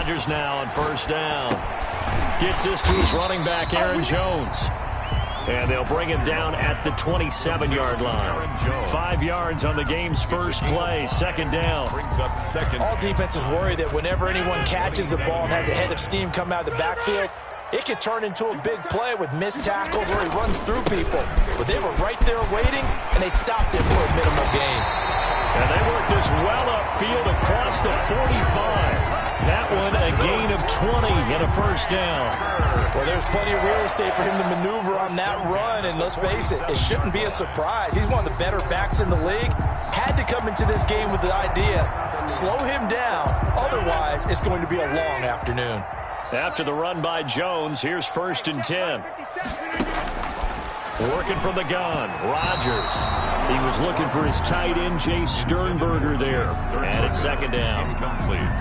Rodgers now on first down. Gets this to his running back, Aaron Jones. And they'll bring him down at the 27-yard line. 5 yards on the game's first play. Second down. All defenses worry that whenever anyone catches the ball and has a head of steam come out of the backfield, it could turn into a big play with missed tackles where he runs through people. But they were right there waiting, and they stopped him for a minimal gain. And they worked this well upfield across the 45. That one a gain of 20 and a first down. Well, there's plenty of real estate for him to maneuver on that run, and let's face it, it shouldn't be a surprise. He's one of the better backs in the league. Had to come into this game with the idea, slow him down, otherwise it's going to be a long afternoon. After the run by Jones, here's 1st and 10. Working from the gun, Rodgers. He was looking for his tight end, Jay Sternberger there. And it's 2nd down.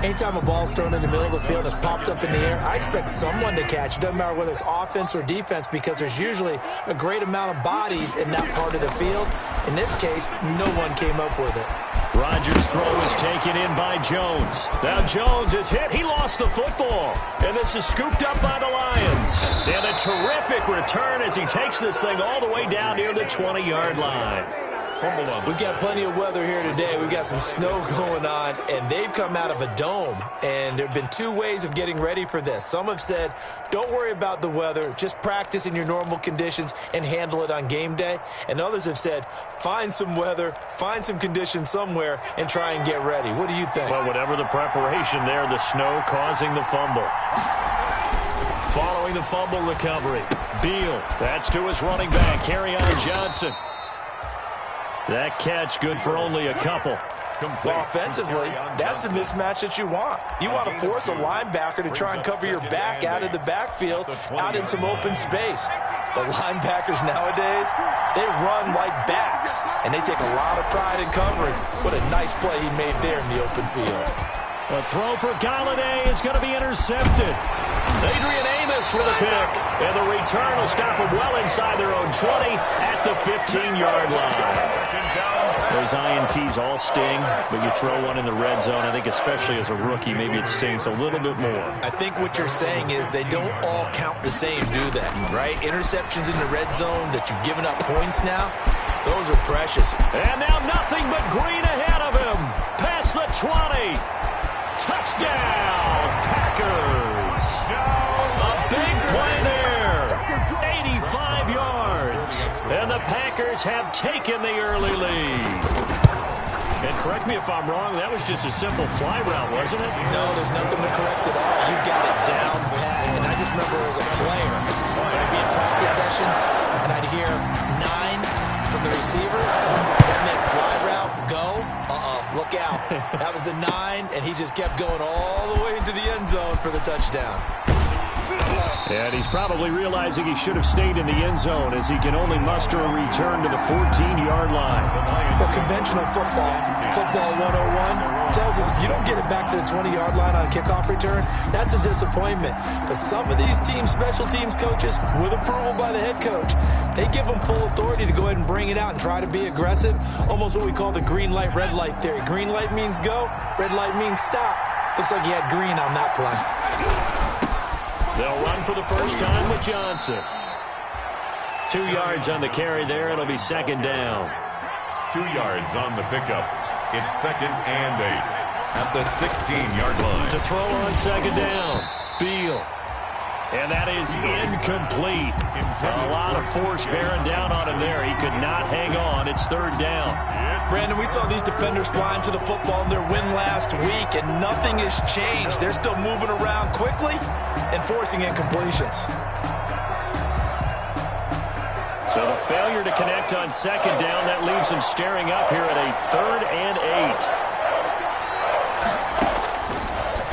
Anytime a ball's thrown in the middle of the field and it's popped up in the air, I expect someone to catch. It doesn't matter whether it's offense or defense because there's usually a great amount of bodies in that part of the field. In this case, no one came up with it. Rodgers' throw is taken in by Jones. Now Jones is hit. He lost the football. And this is scooped up by the Lions. And a terrific return as he takes this thing all the way down near the 20-yard line. We've got plenty of weather here today. We've got some snow going on, and they've come out of a dome. And there have been 2 ways of getting ready for this. Some have said, don't worry about the weather. Just practice in your normal conditions and handle it on game day. And others have said, find some weather, find some conditions somewhere, and try and get ready. What do you think? Well, whatever the preparation there, the snow causing the fumble. Following the fumble recovery, Beal. That's to his running back, Kerryon Johnson. That catch good for only a couple. Well, offensively, that's the mismatch that you want. You want to force a linebacker to try and cover your back out of the backfield, out in some open space. The linebackers nowadays, they run like backs, and they take a lot of pride in covering. What a nice play he made there in the open field. A throw for Galladay is going to be intercepted. Adrian Amos with a pick. And the return will stop them well inside their own 20 at the 15-yard line. Those INTs all sting, but you throw one in the red zone, I think especially as a rookie, maybe it stings a little bit more. I think what you're saying is they don't all count the same, do they? Right? Interceptions in the red zone that you've given up points now, those are precious. And now nothing but green ahead of him. Past the 20. Touchdown, Packers. A big play there. 85 yards. And the Packers have taken the early lead. And correct me if I'm wrong, that was just a simple fly route, wasn't it? No, there's nothing to correct at all. You've got it down pat. And I just remember as a player, when I'd be in practice sessions, and I'd hear 9 from the receivers, that meant fly route, go. Look out. That was the 9, and he just kept going all the way into the end zone for the touchdown. And he's probably realizing he should have stayed in the end zone as he can only muster a return to the 14-yard line. Well, conventional football 101, tells us if you don't get it back to the 20-yard line on a kickoff return, that's a disappointment. But some of these special teams coaches, with approval by the head coach, they give them full authority to go ahead and bring it out and try to be aggressive, almost what we call the green light, red light theory. Green light means go, red light means stop. Looks like he had green on that play. They'll run for the first time with Johnson. 2 yards on the carry there. It'll be 2nd down. 2 yards on the pickup. It's 2nd and 8 at the 16-yard line. To throw on 2nd down, Beal. And that is incomplete. A lot of force bearing down on him there. He could not hang on. It's 3rd down. Brandon, we saw these defenders flying to the football in their win last week, and nothing has changed. They're still moving around quickly and forcing incompletions. So the failure to connect on 2nd down, that leaves them staring up here at a 3rd and 8.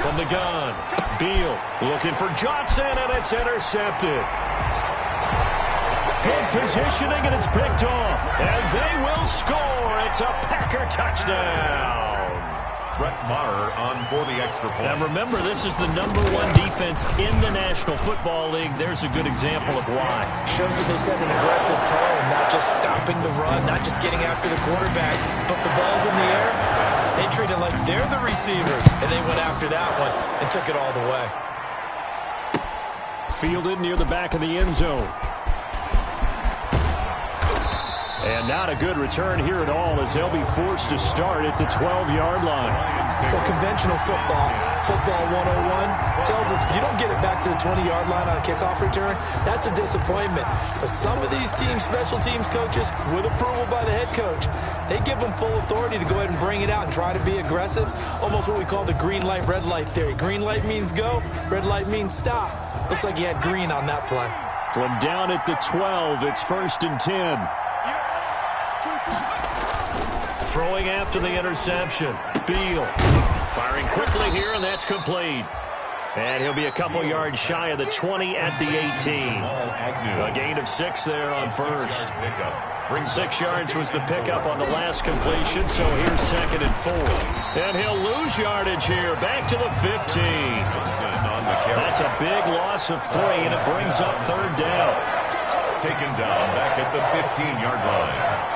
From the gun, Beal looking for Johnson, and it's intercepted. Good positioning, and it's picked off. And they will score. It's a Packer touchdown. Brett Maher on for the extra point. Now remember, this is the #1 defense in the National Football League. There's a good example of why. Shows that they set an aggressive tone, not just stopping the run, not just getting after the quarterback, but the ball's in the air. They treated like they're the receivers, and they went after that one and took it all the way. Fielded near the back of the end zone. And not a good return here at all as they'll be forced to start at the 12-yard line. Well, conventional football 101, tells us if you don't get it back to the 20-yard line on a kickoff return, that's a disappointment. But some of these teams, special teams coaches, with approval by the head coach, they give them full authority to go ahead and bring it out and try to be aggressive. Almost what we call the green light, red light theory. Green light means go, red light means stop. Looks like he had green on that play. From down at the 12, it's 1st and 10. Throwing after the interception. Beal firing quickly here, and that's complete. And he'll be a couple yards shy of the 20 at the 18. A gain of 6 there on first. 6 yards was the pickup on the last completion, so here's 2nd and 4. And he'll lose yardage here, back to the 15. That's a big loss of 3, and it brings up 3rd down. Taken down back at the 15-yard line.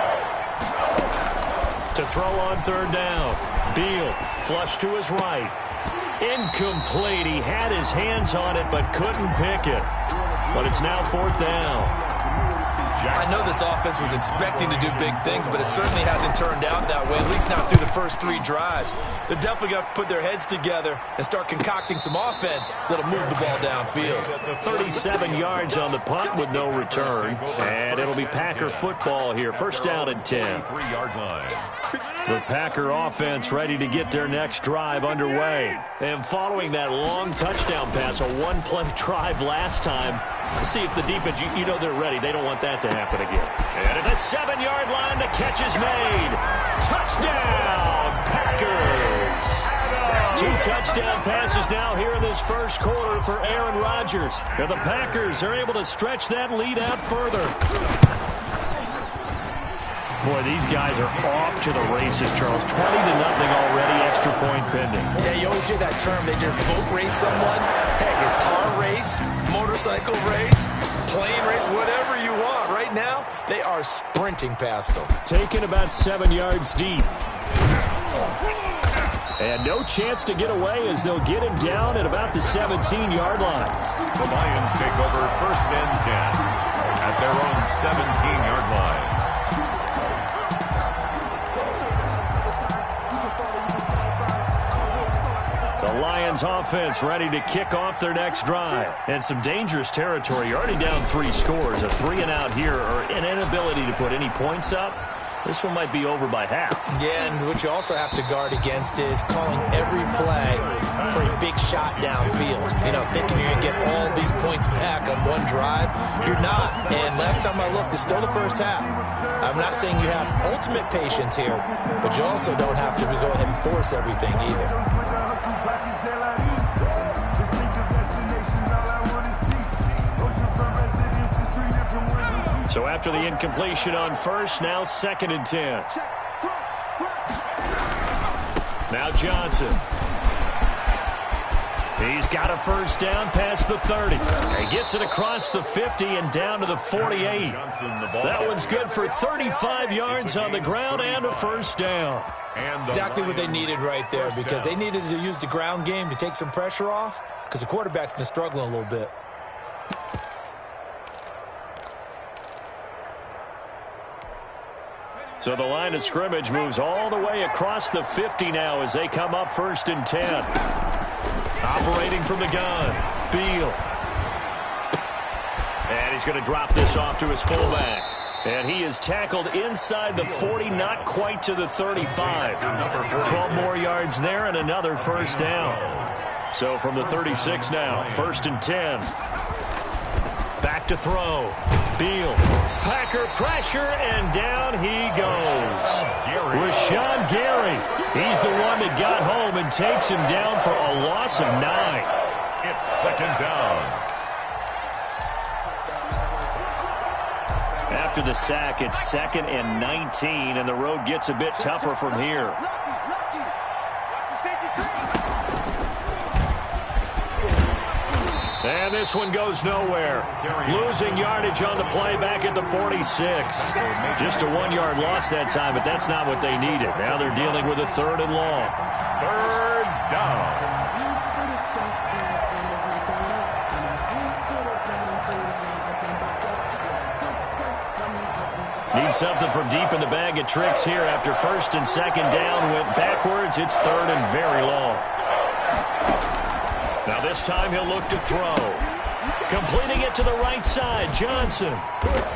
To throw on 3rd down. Beal, flush to his right. Incomplete. He had his hands on it but couldn't pick it. But it's now 4th down. I know this offense was expecting to do big things, but it certainly hasn't turned out that way, at least not through the first 3 drives. They're definitely going to have to put their heads together and start concocting some offense that'll move the ball downfield. 37 yards on the punt with no return. And it'll be Packer football here. 1st down and 10. 3-yard line. The Packer offense ready to get their next drive underway. And following that long touchdown pass, a 1-play drive last time, to see if the defense, you know they're ready. They don't want that to happen again. And at the 7-yard line, the catch is made. Touchdown, Packers! 2 touchdown passes now here in this first quarter for Aaron Rodgers. And the Packers are able to stretch that lead out further. Boy, these guys are off to the races, Charles. 20-0 already, extra point pending. Yeah, you always hear that term. They just boat race someone. Heck, it's car race, motorcycle race, plane race, whatever you want. Right now, they are sprinting past them. Taken about 7 yards deep. And no chance to get away as they'll get him down at about the 17-yard line. The Lions take over 1st and 10 at their own 17-yard line. The Lions offense ready to kick off their next drive. And some dangerous territory. You're already down 3 scores. A 3-and-out here, or an inability to put any points up. This one might be over by half. Yeah, and what you also have to guard against is calling every play for a big shot downfield. You know, thinking you're going to get all these points back on one drive. You're not. And last time I looked, it's still the first half. I'm not saying you have ultimate patience here, but you also don't have to go ahead and force everything either. So after the incompletion on first, now 2nd and 10. Now Johnson. He's got a 1st down past the 30. He gets it across the 50 and down to the 48. That one's good for 35 yards on the ground and a 1st down. Exactly what they needed right there, because they needed to use the ground game to take some pressure off, because the quarterback's been struggling a little bit. So the line of scrimmage moves all the way across the 50 now as they come up 1st and 10. Operating from the gun, Beal. And he's going to drop this off to his fullback. And he is tackled inside the 40, not quite to the 35. 12 more yards there and another 1st down. So from the 36 now, 1st and 10. Back to throw. Beal. Packer pressure, and down he goes. Rashawn Gary. He's the one that got home and takes him down for a loss of 9. It's 2nd down. After the sack, it's 2nd and 19, and the road gets a bit tougher from here. And this one goes nowhere. Losing yardage on the play back at the 46. Just a 1-yard loss that time, but that's not what they needed. Now they're dealing with a 3rd and long. 3rd down. Need something from deep in the bag of tricks here after 1st and 2nd down. Went backwards. It's 3rd and very long. Now this time he'll look to throw. Completing it to the right side, Johnson.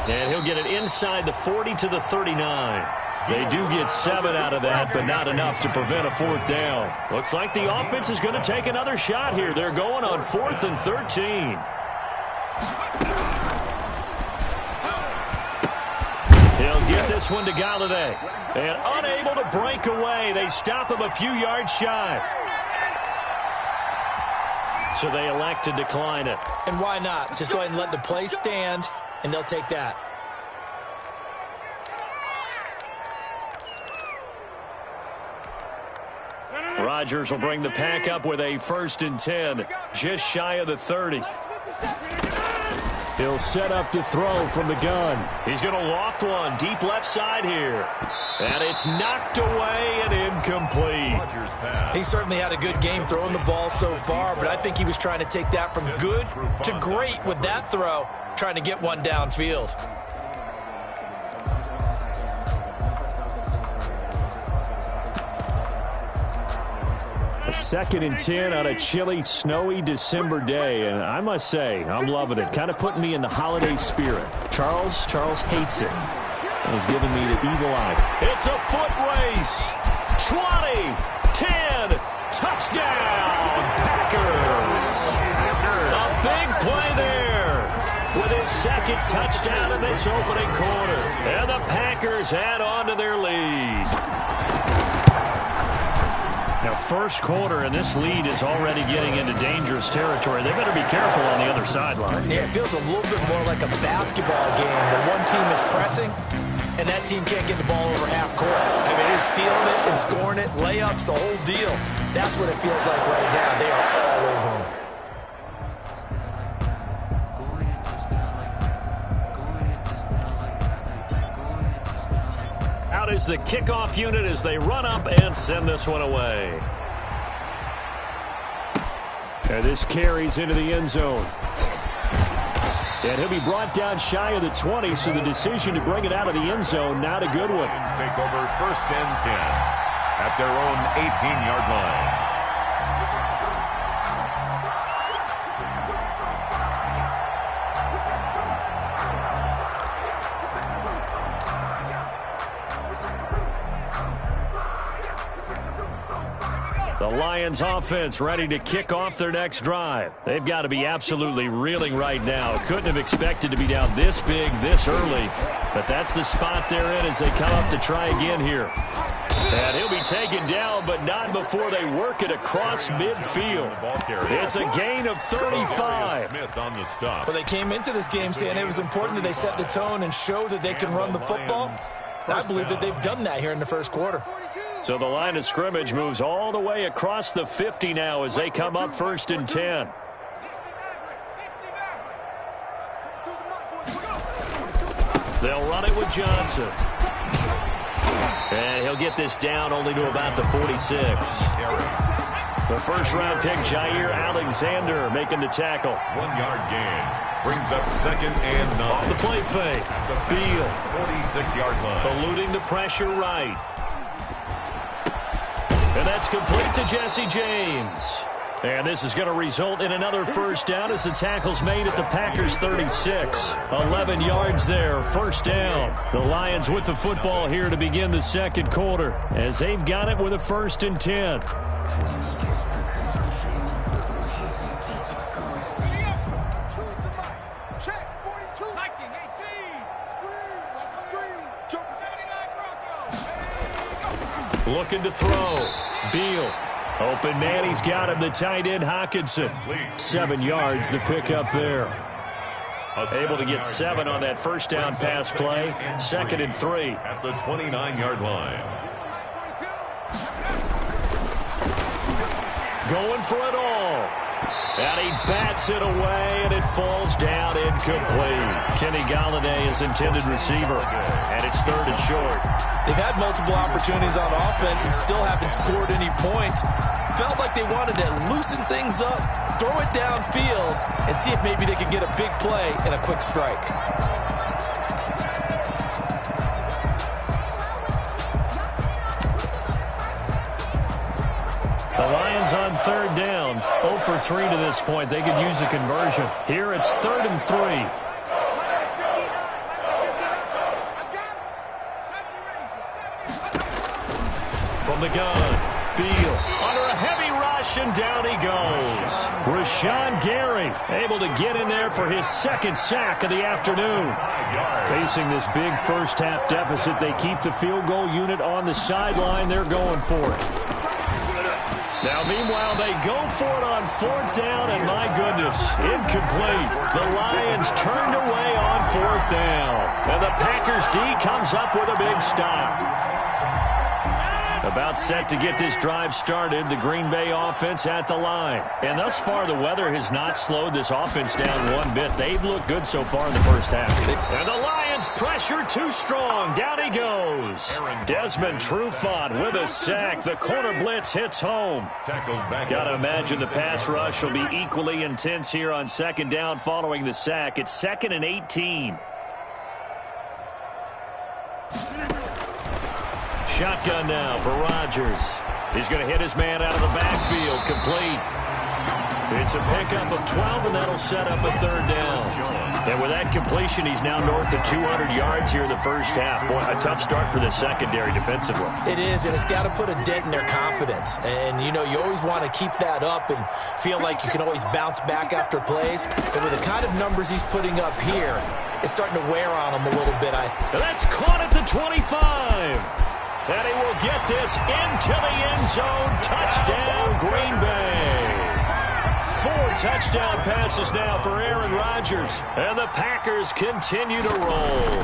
And he'll get it inside the 40 to the 39. They do get 7 out of that, but not enough to prevent a 4th down. Looks like the offense is going to take another shot here. They're going on 4th and 13. He'll get this one to Galladay. And unable to break away. They stop him a few yards shy. So they elect to decline it. And why not? Just go ahead and let the play stand, and they'll take that. Rodgers will bring the pack up with a 1st and 10, just shy of the 30. He'll set up to throw from the gun. He's going to loft one deep left side here. And it's knocked away and incomplete. He certainly had a good game throwing the ball so far, but I think he was trying to take that from good to great with that throw, trying to get one downfield. A 2nd and 10 on a chilly, snowy December day, and I must say, I'm loving it. Kind of putting me in the holiday spirit. Charles hates it. He's giving me the evil eye. It's a foot race. 20, 10, touchdown, Packers. A big play there with his 2nd touchdown in this opening quarter. And the Packers add on to their lead. Now, 1st quarter, and this lead is already getting into dangerous territory. They better be careful on the other sideline. Yeah, it feels a little bit more like a basketball game where one team is pressing and that team can't get the ball over half court. I mean, it's stealing it and scoring it, layups, the whole deal. That's what it feels like right now. They are all over them. Out is the kickoff unit as they run up and send this one away. And this carries into the end zone. And he'll be brought down shy of the 20, so the decision to bring it out of the end zone, not a good one. Take over 1st and 10 at their own 18-yard line. The Lions offense ready to kick off their next drive. They've got to be absolutely reeling right now. Couldn't have expected to be down this big, this early. But that's the spot they're in as they come up to try again here. And he'll be taken down, but not before they work it across midfield. It's a gain of 35. Well, they came into this game saying it was important that they set the tone and show that they can run the football. I believe that they've done that here in the 1st quarter. So the line of scrimmage moves all the way across the 50 now as they come up 1st and 10. They'll run it with Johnson. And he'll get this down only to about the 46. The 1st-round pick, Jair Alexander, making the tackle. 1-yard gain. Brings up 2nd and 9. Off the play fake. Beal. 46-yard line. Eluding the pressure right. And that's complete to Jesse James. And this is going to result in another 1st down as the tackle's made at the Packers' 36. 11 yards there, 1st down. The Lions with the football here to begin the 2nd quarter as they've got it with a 1st and 10. Looking to throw. Beal. Open man, he's got him. The tight end, Hawkinson. 7 yards, the pickup there. Able to get 7 on that 1st down pass play. 2nd and 3. At the 29-yard line. Going for it all. And he bats it away, and it falls down incomplete. Kenny Galladay is intended receiver, and it's 3rd and short. They've had multiple opportunities on offense and still haven't scored any points. Felt like they wanted to loosen things up, throw it downfield, and see if maybe they could get a big play and a quick strike. The Lions on 3rd down, 0 for 3 to this point. They could use a conversion. Here it's 3rd and 3. From the gun, Beal under a heavy rush, and down he goes. Rashawn Gary able to get in there for his 2nd sack of the afternoon. Facing this big first-half deficit, they keep the field goal unit on the sideline. They're going for it. Now, meanwhile, they go for it on 4th down, and my goodness, incomplete. The Lions turned away on 4th down. And the Packers D comes up with a big stop. About set to get this drive started, the Green Bay offense at the line. And thus far, the weather has not slowed this offense down one bit. They've looked good so far in the first half. And the Lions pressure too strong. Down he goes. Desmond Trufant with a sack. The corner blitz hits home. Got to imagine the pass rush will be equally intense here on 2nd down following the sack. It's 2nd and 18. Shotgun now for Rodgers. He's going to hit his man out of the backfield. Complete. It's a pickup of 12, and that'll set up a 3rd down. And with that completion, he's now north of 200 yards here in the first half. Boy, a tough start for the secondary defensively. It is, and it's got to put a dent in their confidence. And, you know, you always want to keep that up and feel like you can always bounce back after plays. But with the kind of numbers he's putting up here, it's starting to wear on him a little bit. That's caught at the 25. And he will get this into the end zone. Touchdown, Green Bay. 4 touchdown passes now for Aaron Rodgers. And the Packers continue to roll.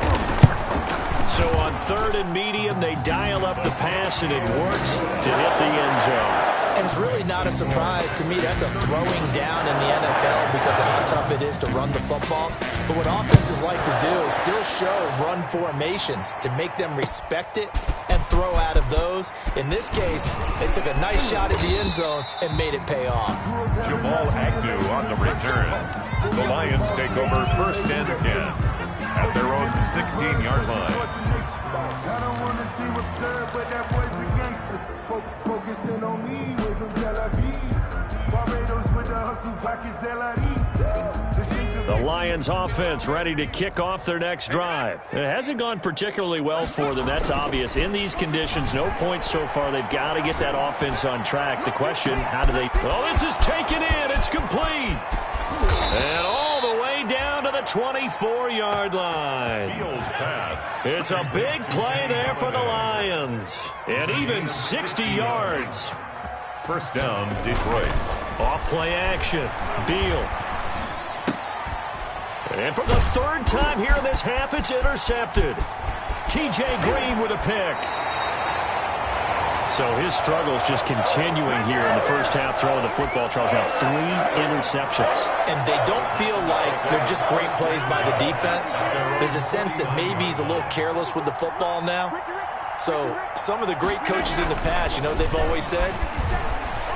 So on 3rd and medium, they dial up the pass, and it works to hit the end zone. And it's really not a surprise to me. That's a throwing down in the NFL because of how tough it is to run the football. But what offenses like to do is still show run formations to make them respect it and throw out of those. In this case, they took a nice shot at the end zone and made it pay off. Jamal Agnew on the return. The Lions take over 1st and 10 at their own 16-yard line. I don't want to see what's up, but that boy's a gangster. Focusing on me, way from Tel Aviv. Barbados with the hustle pockets, The Lions offense ready to kick off their next drive. It hasn't gone particularly well for them. That's obvious. In these conditions, no points so far. They've got to get that offense on track. The question, how do they... Oh, this is taken in. It's complete. And all the way down to the 24-yard line. It's a big play there for the Lions. And even 60 yards. 1st down, Detroit. Off play action. Beal. And for the 3rd time here in this half, it's intercepted. T.J. Green with a pick. So his struggles just continuing here in the first half, throwing the football. Charles, now 3 interceptions. And they don't feel like they're just great plays by the defense. There's a sense that maybe he's a little careless with the football now. So some of the great coaches in the past, you know, they've always said,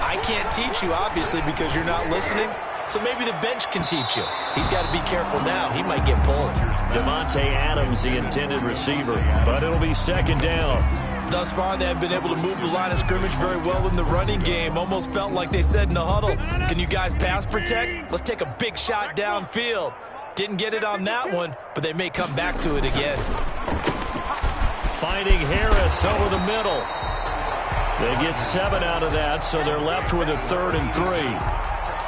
I can't teach you, obviously, because you're not listening. So maybe the bench can teach you. He's got to be careful now. He might get pulled. Devontae Adams, the intended receiver, but it'll be 2nd down. Thus far, they have been able to move the line of scrimmage very well in the running game. Almost felt like they said in the huddle, can you guys pass protect? Let's take a big shot downfield. Didn't get it on that one, but they may come back to it again. Finding Harris over the middle. They get 7 out of that, so they're left with a 3rd and 3.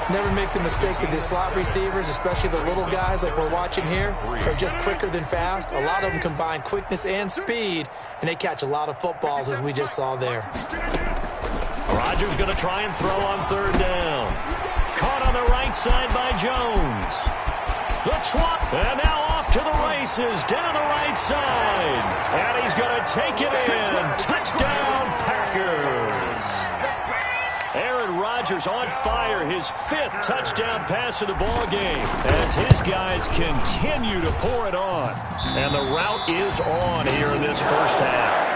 Never make the mistake that the slot receivers, especially the little guys like we're watching here, are just quicker than fast. A lot of them combine quickness and speed, and they catch a lot of footballs, as we just saw there. Rodgers going to try and throw on 3rd down. Caught on the right side by Jones. The trot, and now off to the races, down the right side. And he's going to take it in. Touchdown, Packers. Aaron Rodgers Chargers on fire. His 5th touchdown pass of the ball game as his guys continue to pour it on. And the route is on here in this first half.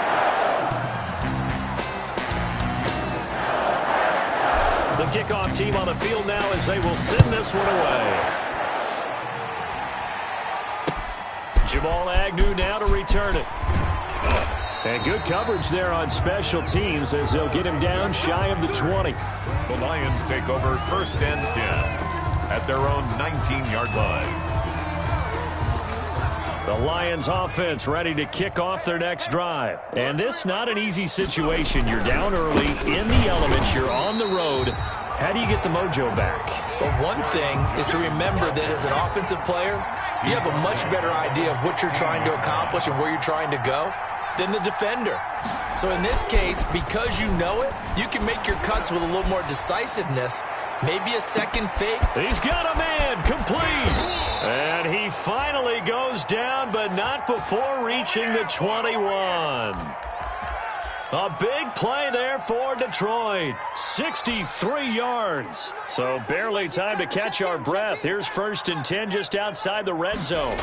The kickoff team on the field now as they will send this one away. Jamal Agnew now to return it. And good coverage there on special teams as they'll get him down shy of the 20. The Lions take over 1st and 10 at their own 19-yard line. The Lions offense ready to kick off their next drive. And this not an easy situation. You're down early, in the elements, you're on the road. How do you get the mojo back? Well, one thing is to remember that as an offensive player, you have a much better idea of what you're trying to accomplish and where you're trying to go than the defender. So in this case, because you know it, you can make your cuts with a little more decisiveness, maybe a second fake. He's got a man, complete. And he finally goes down, but not before reaching the 21. A big play there for Detroit. 63 yards. So barely time to catch our breath. Here's 1st and 10 just outside the red zone.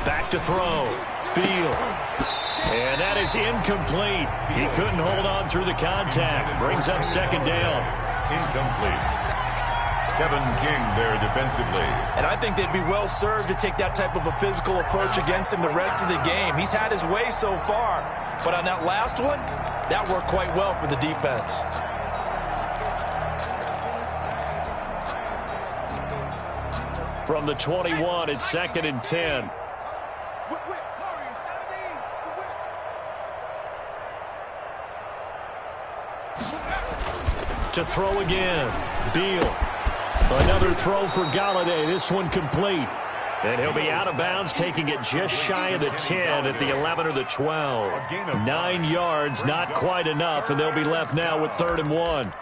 Back to throw. Beal. And that is incomplete. He couldn't hold on through the contact. Brings up 2nd down. Incomplete. Kevin King there defensively. And I think they'd be well served to take that type of a physical approach against him the rest of the game. He's had his way so far. But on that last one, that worked quite well for the defense. From the 21, it's 2nd and 10. To throw again. Beal. Another throw for Galladay. This one complete. And he'll be out of bounds, taking it just shy of the 10 at the 11 or the 12. 9 yards, not quite enough, and they'll be left now with 3rd and 1.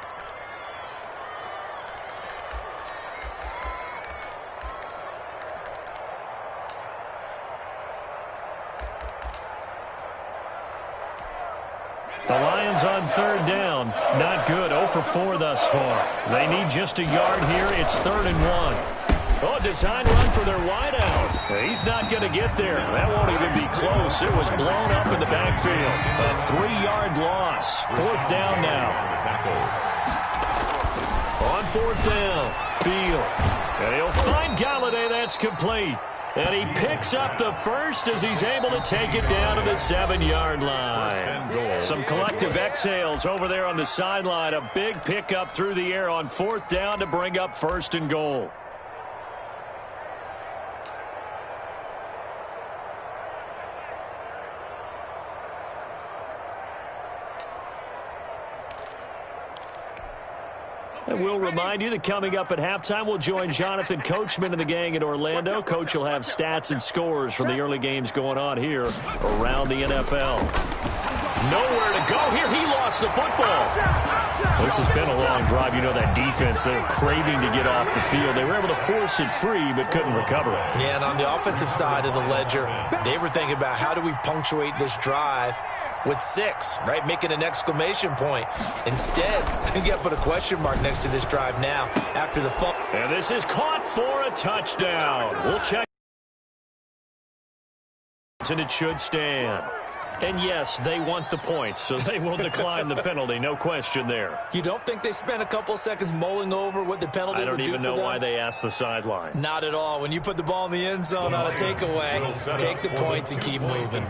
The Lions on 3rd down. Not good. 0 for 4 thus far. They need just a yard here. It's 3rd and 1. Oh, design run for their wideout. He's not going to get there. That won't even be close. It was blown up in the backfield. A 3-yard loss. 4th down now. On 4th down, Beal. And he'll find Galladay. That's complete. And he picks up the 1st as he's able to take it down to the 7-yard line. Some collective exhales over there on the sideline. A big pickup through the air on 4th down to bring up 1st and goal. And we'll remind you that coming up at halftime, we'll join Jonathan Coachman and the gang in Orlando. Coach will have stats and scores from the early games going on here around the NFL. Nowhere to go here. He lost the football. This has been a long drive. You know that defense, they're craving to get off the field. They were able to force it free, but couldn't recover it. Yeah, and on the offensive side of the ledger, they were thinking about how do we punctuate this drive with 6, right? Making an exclamation point. Instead, you got to put a question mark next to this drive now after the fumble. And this is caught for a touchdown. We'll check. And it should stand. And yes, they want the points, so they will decline the penalty. No question there. You don't think they spent a couple of seconds mulling over what the penalty would do for them? I don't even know why they asked the sideline. Not at all. When you put the ball in the end zone on a takeaway, take the points and keep moving.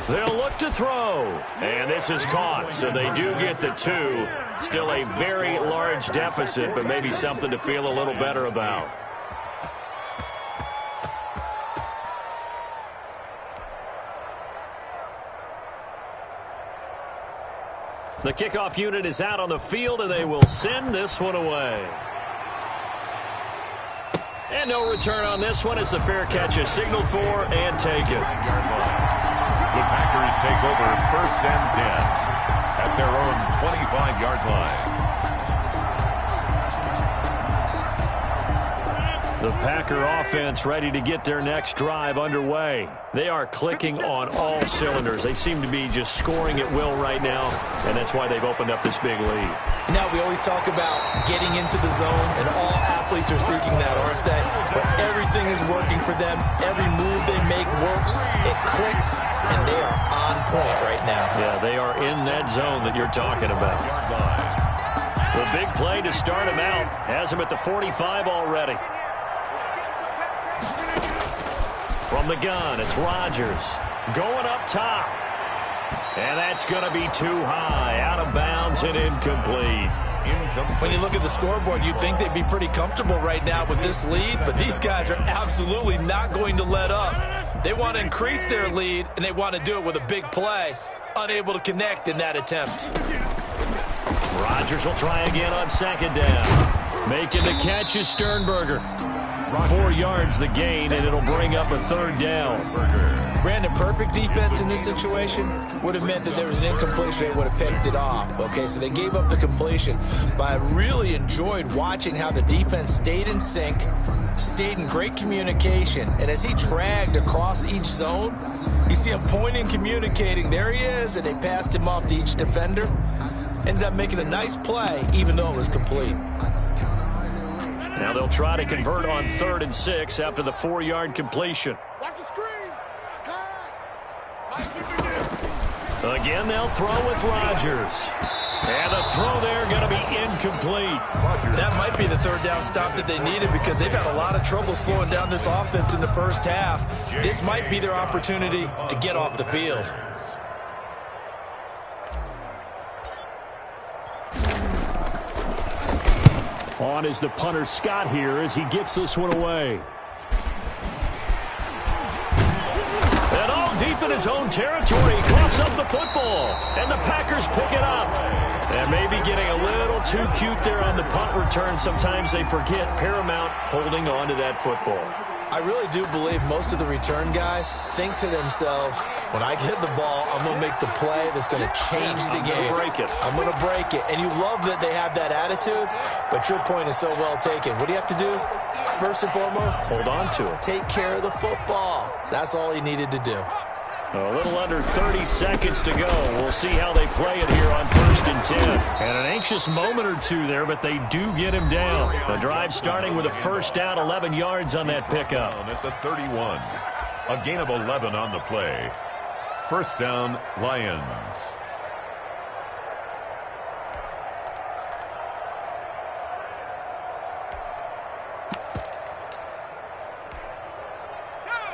They'll look to throw. And this is caught, so they do get the 2. Still a very large deficit, but maybe something to feel a little better about. The kickoff unit is out on the field, and they will send this one away. And no return on this one as the fair catch is signaled for and taken. The Packers take over 1st and 10 at their own 25-yard line. The Packer offense ready to get their next drive underway. They are clicking on all cylinders. They seem to be just scoring at will right now, and that's why they've opened up this big lead. Now, we always talk about getting into the zone, and all athletes are seeking that, aren't they? But everything is working for them. Every move they make works. It clicks, and they are on point right now. Yeah, they are in that zone that you're talking about. The big play to start him out has him at the 45 already. From the gun, it's Rodgers going up top. And that's going to be too high, out of bounds and incomplete. When you look at the scoreboard, you'd think they'd be pretty comfortable right now with this lead, but these guys are absolutely not going to let up. They want to increase their lead, and they want to do it with a big play. Unable to connect in that attempt. Rodgers will try again on second down. Making the catch is Sternberger. 4 yards the gain, and it'll bring up a third down. Brandon, perfect defense in this situation would have meant that there was an incompletion. They would have picked it off. Okay, so they gave up the completion. But I really enjoyed watching how the defense stayed in sync, stayed in great communication. And as he dragged across each zone, you see him pointing, communicating. There he is, and they passed him off to each defender. Ended up making a nice play, even though it was complete. Now they'll try to convert on 3rd and 6 after the 4-yard completion. Watch the screen. Pass. Again, they'll throw with Rodgers. And the throw there going to be incomplete. That might be the third down stop that they needed because they've had a lot of trouble slowing down this offense in the first half. This might be their opportunity to get off the field. On is the punter Scott here as he gets this one away. And all deep in his own territory, he coughs up the football. And the Packers pick it up. And maybe getting a little too cute there on the punt return. Sometimes they forget Paramount holding on to that football. I really do believe most of the return guys think to themselves, when I get the ball, I'm going to make the play that's going to change the game. I'm going to break it. And you love that they have that attitude, but your point is so well taken. What do you have to do? First and foremost, hold on to it. Take care of the football. That's all he needed to do. A little under 30 seconds to go. We'll see how they play it here on 1st and 10. And an anxious moment or two there, but they do get him down. The drive starting with a first down, 11 yards on that pickup. At the 31. A gain of 11 on the play. First down, Lions.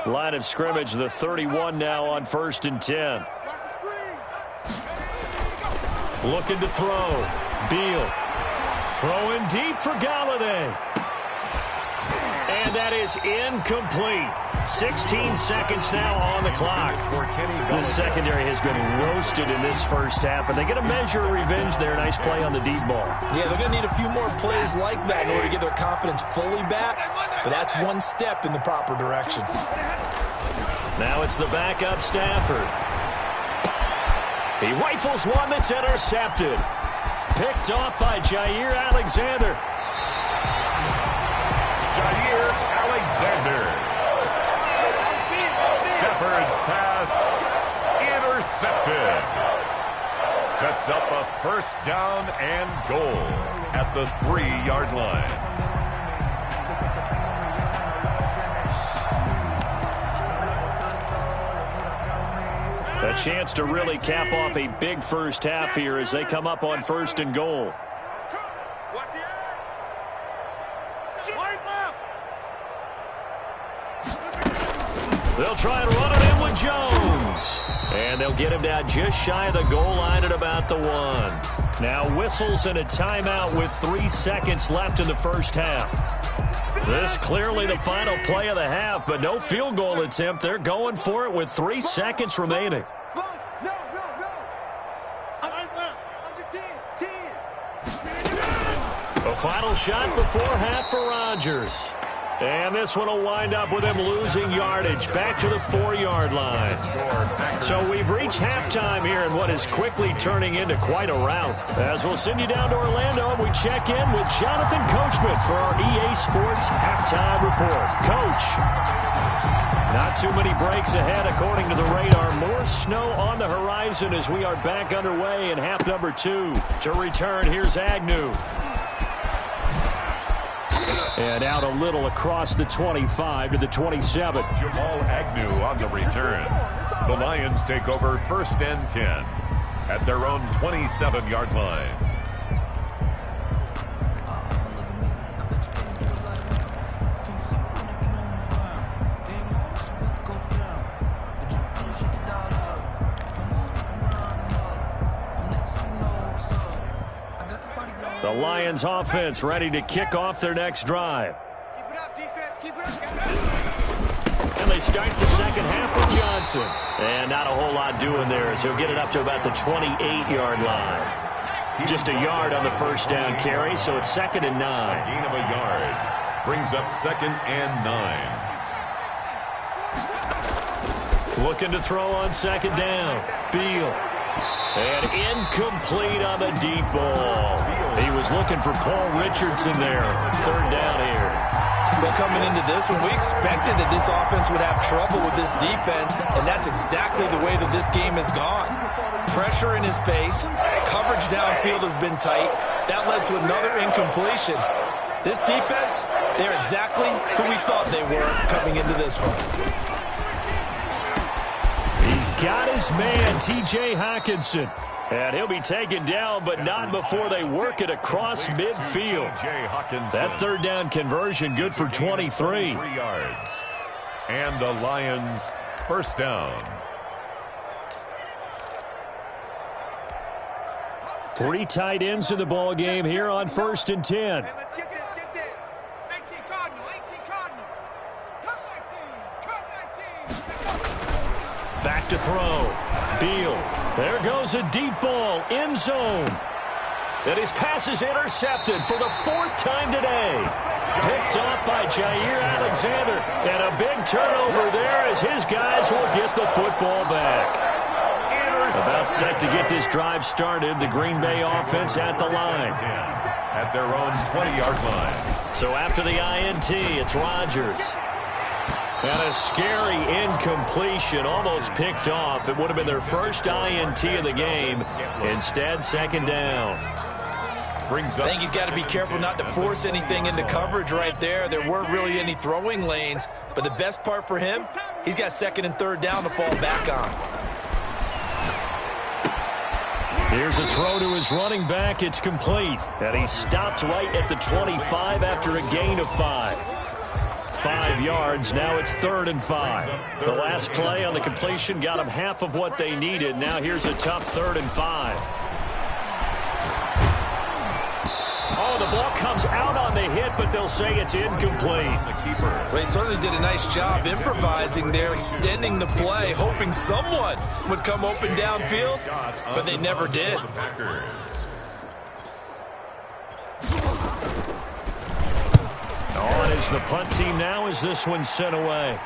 Line of scrimmage, the 31 now on 1st and 10. Looking to throw. Beal. Throwing deep for Galladay. And that is incomplete. 16 seconds now on the clock. This secondary has been roasted in this first half, but they get a measure of revenge there. Nice play on the deep ball. Yeah, they're going to need a few more plays like that in order to get their confidence fully back, but that's one step in the proper direction. Now it's the backup Stafford. He rifles one that's intercepted. Picked off by Jair Alexander. Jair Alexander. Stafford's pass intercepted. Sets up a first down and goal at the 3-yard line. A chance to really cap off a big first half here as they come up on 1st and goal. They'll try and run it in with Jones. And they'll get him down just shy of the goal line at about the 1. Now whistles and a timeout with 3 seconds left in the first half. This clearly the final play of the half, but no field goal attempt. They're going for it with 3 seconds remaining. A final shot before half for Rodgers. And this one will wind up with him losing yardage back to the 4-yard line. So we've reached halftime here in what is quickly turning into quite a rout. As we'll send you down to Orlando, and we check in with Jonathan Coachman for our EA Sports Halftime Report. Coach, not too many breaks ahead according to the radar. More snow on the horizon as we are back underway in half number 2. To return, here's Agnew. And out a little across the 25 to the 27. Jamal Agnew on the return. The Lions take over 1st and 10 at their own 27-yard line. The Lions offense ready to kick off their next drive. Keep it up, defense. Keep it up. And they start the second half with Johnson. And not a whole lot doing there as he'll get it up to about the 28-yard line. Just a yard on the first down carry, so it's 2nd and 9. A gain of a yard brings up 2nd and 9. Looking to throw on 2nd down. Beal. And incomplete on the deep ball. He was looking for Paul Richardson there. 3rd down here. Well, coming into this one, we expected that this offense would have trouble with this defense, and that's exactly the way that this game has gone. Pressure in his face. Coverage downfield has been tight. That led to another incompletion. This defense, they're exactly who we thought they were coming into this one. Got his man, T.J. Hockenson. And he'll be taken down, but not before they work it across midfield. That 3rd down conversion good for 23. Yards. And the Lions 1st down. 3 tight ends in the ball game here on 1st and 10. Hey, let's get this. Get this. 18 Cardinal. 18 Cardinal. Cut 19. Cut 19. Back to throw. Beal. There goes a deep ball. End zone. And his pass is intercepted for the 4th time today. Picked off by Jair Alexander. And a big turnover there as his guys will get the football back. About set to get this drive started. The Green Bay offense at the line. At their own 20-yard line. So after the INT, it's Rodgers. And a scary incompletion, almost picked off. It would have been their first INT of the game. Instead, 2nd down. I think he's got to be careful not to force anything into coverage right there. There weren't really any throwing lanes. But the best part for him, he's got 2nd and 3rd down to fall back on. Here's a throw to his running back. It's complete. And he stopped right at the 25 after a gain of 5. 5 yards. Now it's 3rd and 5. The last play on the completion got them half of what they needed. Now here's a tough 3rd and 5. Oh, the ball comes out on the hit, but they'll say it's incomplete. Well, he certainly did a nice job improvising there, extending the play, hoping someone would come open downfield, but they never did. On is the punt team now as this one's sent away.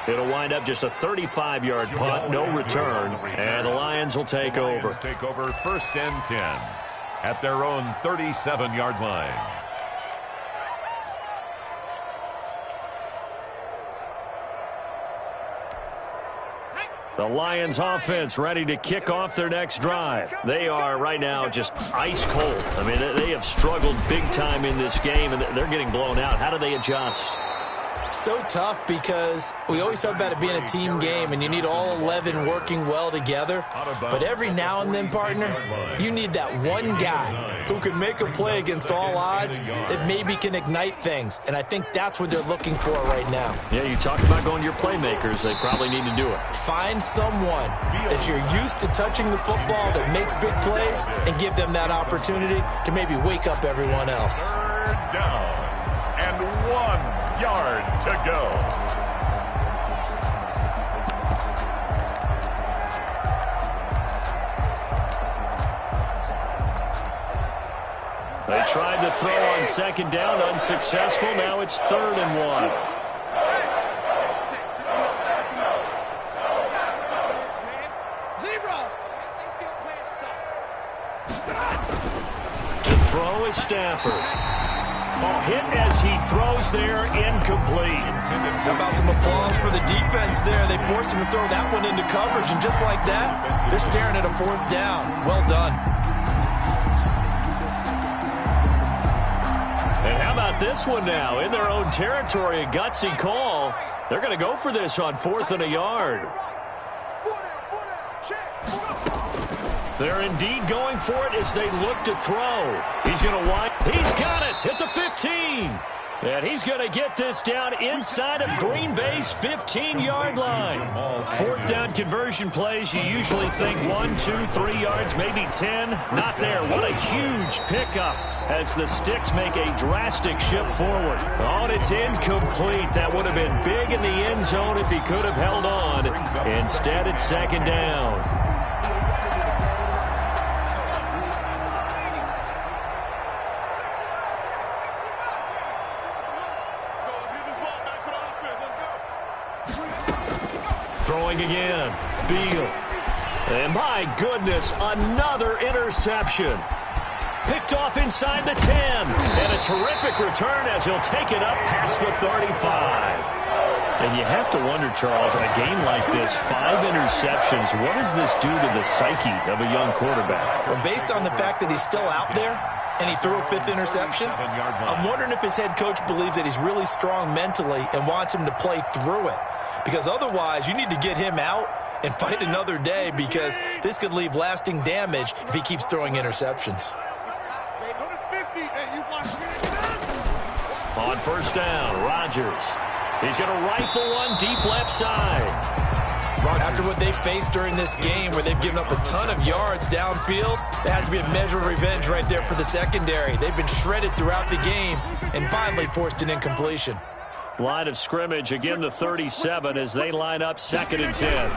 It'll wind up just a 35-yard punt, no return, and the Lions will take over. Take over 1st and 10 at their own 37-yard line. The Lions offense ready to kick off their next drive. They are right now just ice cold. I mean, they have struggled big time in this game, and they're getting blown out. How do they adjust? So tough because we always talk about it being a team game and you need all 11 working well together. But every now and then, partner, you need that one guy who can make a play against all odds that maybe can ignite things. And I think that's what they're looking for right now. Yeah, you talked about going to your playmakers. They probably need to do it. Find someone that you're used to touching the football that makes big plays and give them that opportunity to maybe wake up everyone else. 3rd down and 1 yard to go. They tried to throw on 2nd down, unsuccessful. Now it's 3rd and 1. throw is Stafford. Hit as he throws there, incomplete. How about some applause for the defense there? They forced him to throw that one into coverage, and just like that, they're staring at a 4th down. Well done. And how about this one now? In their own territory, a gutsy call. They're going to go for this on 4th and a yard. They're indeed going for it as they look to throw. He's going to wind. He's got it at the 15. And he's going to get this down inside of Green Bay's 15-yard line. 4th down conversion plays, you usually think 1, 2, 3 yards, maybe 10. Not there. What a huge pickup as the Sticks make a drastic shift forward. Oh, and it's incomplete. That would have been big in the end zone if he could have held on. Instead, it's 2nd down. Throwing again, Beal. And my goodness, another interception. Picked off inside the 10. And a terrific return as he'll take it up past the 35. And you have to wonder, Charles, in a game like this, 5 interceptions, what does this do to the psyche of a young quarterback? Well, based on the fact that he's still out there and he threw a 5th interception, I'm wondering if his head coach believes that he's really strong mentally and wants him to play through it. Because otherwise, you need to get him out and fight another day, because this could leave lasting damage if he keeps throwing interceptions. On 1st down, Rodgers. He's going to rifle one deep left side. After what they've faced during this game, where they've given up a ton of yards downfield, there has to be a measure of revenge right there for the secondary. They've been shredded throughout the game and finally forced an incompletion. Line of scrimmage, again the 37 as they line up 2nd and 10.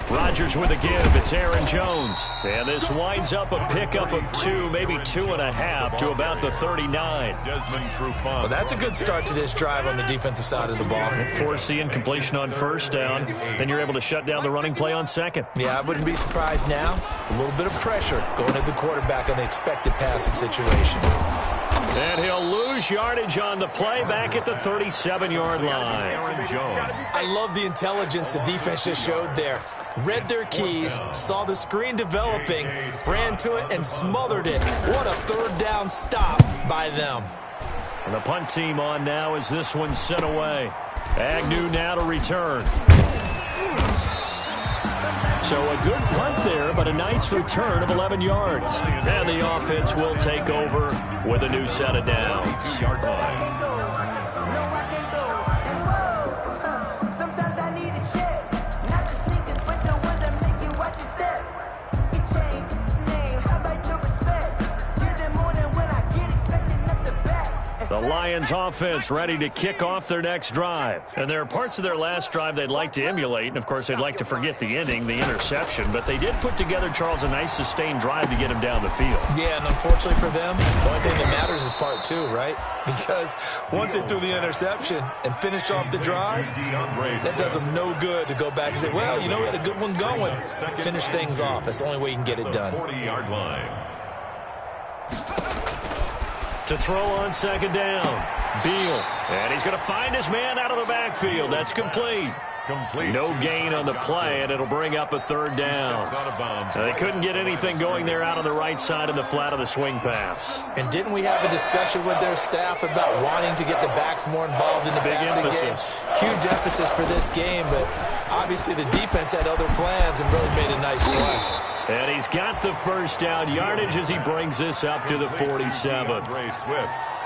Rodgers with a give. It's Aaron Jones. And this winds up a pickup of 2, maybe 2.5 to about the 39. Well, that's a good start to this drive on the defensive side of the ball. Force the incompletion on 1st down. Then you're able to shut down the running play on 2nd. Yeah, I wouldn't be surprised now. A little bit of pressure going at the quarterback on the expected passing situation. And he'll lose yardage on the play back at the 37-yard line. I love the intelligence the defense just showed there. Read their keys, saw the screen developing, ran to it, and smothered it. What a 3rd down stop by them. And the punt team on now as this one's sent away. Agnew now to return. So a good punt there, but a nice return of 11 yards. And the offense will take over with a new set of downs. Yard line. The Lions offense ready to kick off their next drive. And there are parts of their last drive they'd like to emulate. And, of course, they'd like to forget the ending, the interception. But they did put together, Charles, a nice sustained drive to get him down the field. Yeah, and unfortunately for them, the only thing that matters is part 2, right? Because once they threw the interception and finished off the drive, that does them no good to go back and say, well, you know, we had a good one going. Finish things off. That's the only way you can get it done. 40-yard line. To throw on 2nd down, Beal. And he's going to find his man out of the backfield. That's complete. No gain on the play, and it'll bring up a 3rd down. They couldn't get anything going there out on the right side of the flat of the swing pass. And didn't we have a discussion with their staff about wanting to get the backs more involved in the passing game? Huge emphasis for this game, but obviously the defense had other plans and really made a nice play. And he's got the 1st down yardage as he brings this up to the 47.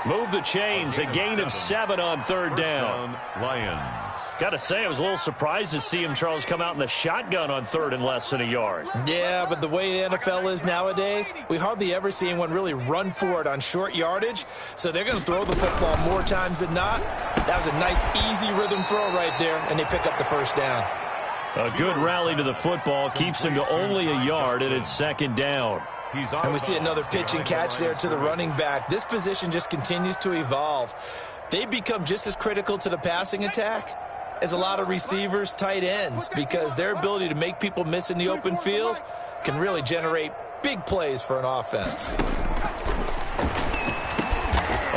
Move the chains, a gain of 7 on 3rd down. Lions. Got to say, I was a little surprised to see him, Charles, come out in the shotgun on 3rd and less than a yard. Yeah, but the way the NFL is nowadays, we hardly ever see anyone really run for it on short yardage. So they're going to throw the football more times than not. That was a nice, easy rhythm throw right there, and they pick up the 1st down. A good rally to the football keeps him to only a yard, and it's 2nd down. And we see another pitch and catch there to the running back. This position just continues to evolve. They become just as critical to the passing attack as a lot of receivers, tight ends, because their ability to make people miss in the open field can really generate big plays for an offense.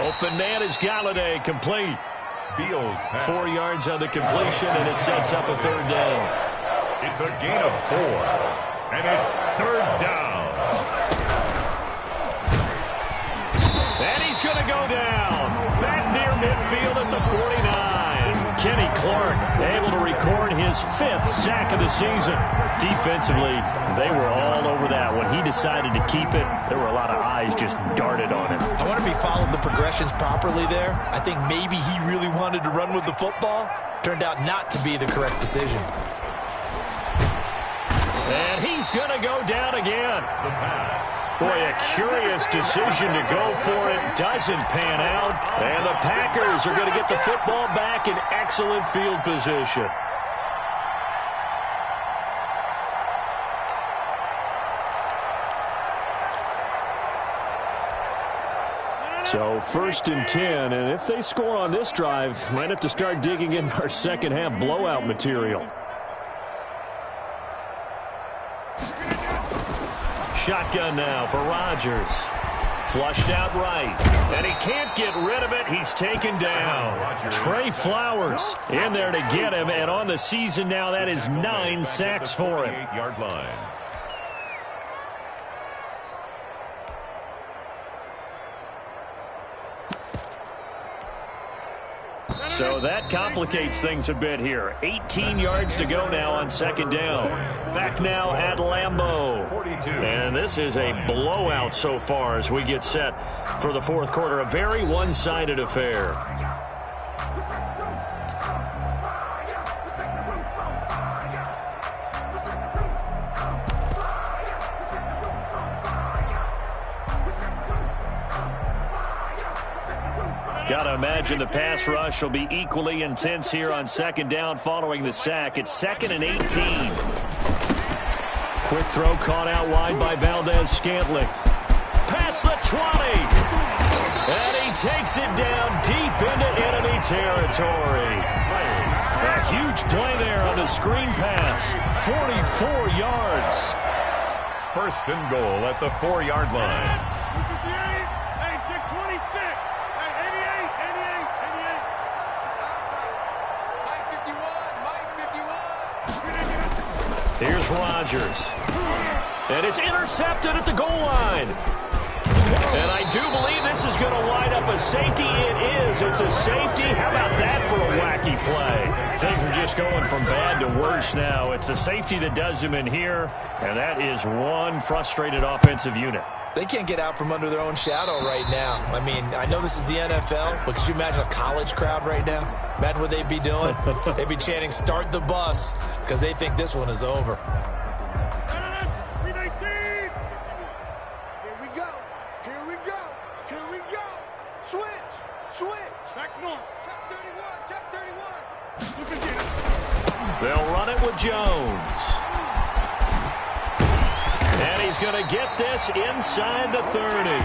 Open man is Galladay, complete. Beal's pass. 4 yards on the completion, and it sets up a third down. It's a gain of 4, and it's third down. And he's going to go down. Back near midfield at the 49. Kenny Clark able to record his 5th sack of the season. Defensively, they were all over that. When he decided to keep it, there were a lot of eyes just darted on him. I wonder if he followed the progressions properly there. I think maybe he really wanted to run with the football. Turned out not to be the correct decision. And he's going to go down again. The pass. Boy, a curious decision to go for it. Doesn't pan out. And the Packers are going to get the football back in excellent field position. So 1st and 10, and if they score on this drive, might have to start digging in our second half blowout material. Shotgun now for Rodgers. Flushed out right. And he can't get rid of it. He's taken down. Trey Flowers in there to get him. And on the season now, that is 9 sacks for him. 48-yard line. So that complicates things a bit here. 18 yards to go now on second down. Back now at Lambeau. 42. And this is a blowout so far as we get set for the fourth quarter. A very one-sided affair. Got to imagine the pass rush will be equally intense here on second down following the sack. It's 2nd and 18. Quick throw caught out wide by Valdez-Scantling. Past the 20. And he takes it down deep into enemy territory. A huge play there on the screen pass. 44 yards. 1st and goal at the 4-yard line. Here's Rodgers. And it's intercepted at the goal line. And I do believe this is going to wind up a safety. It is. It's a safety. How about that for a wacky play? Things are just going from bad to worse now. It's a safety that does him in here. And that is one frustrated offensive unit. They can't get out from under their own shadow right now. I mean, I know this is the NFL, but could you imagine a college crowd right now? Imagine what they'd be doing. They'd be chanting, "Start the bus," because they think this one is over. Here we go. Here we go. Here we go. Switch. Switch. Back north. Check 31. They'll run it with Jones. And he's going to get this inside the 30.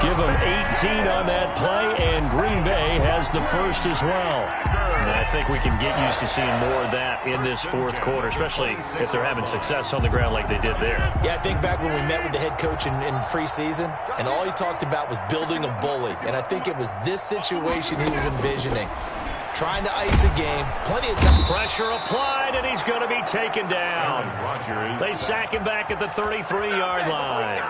Give him 18 on that play, and Green Bay has the first as well. And I think we can get used to seeing more of that in this fourth quarter, especially if they're having success on the ground like they did there. Yeah, I think back when we met with the head coach in preseason, and all he talked about was building a bully. And I think it was this situation he was envisioning. Trying to ice a game. Plenty of time. Pressure applied, and he's going to be taken down. They sack him back at the 33-yard line.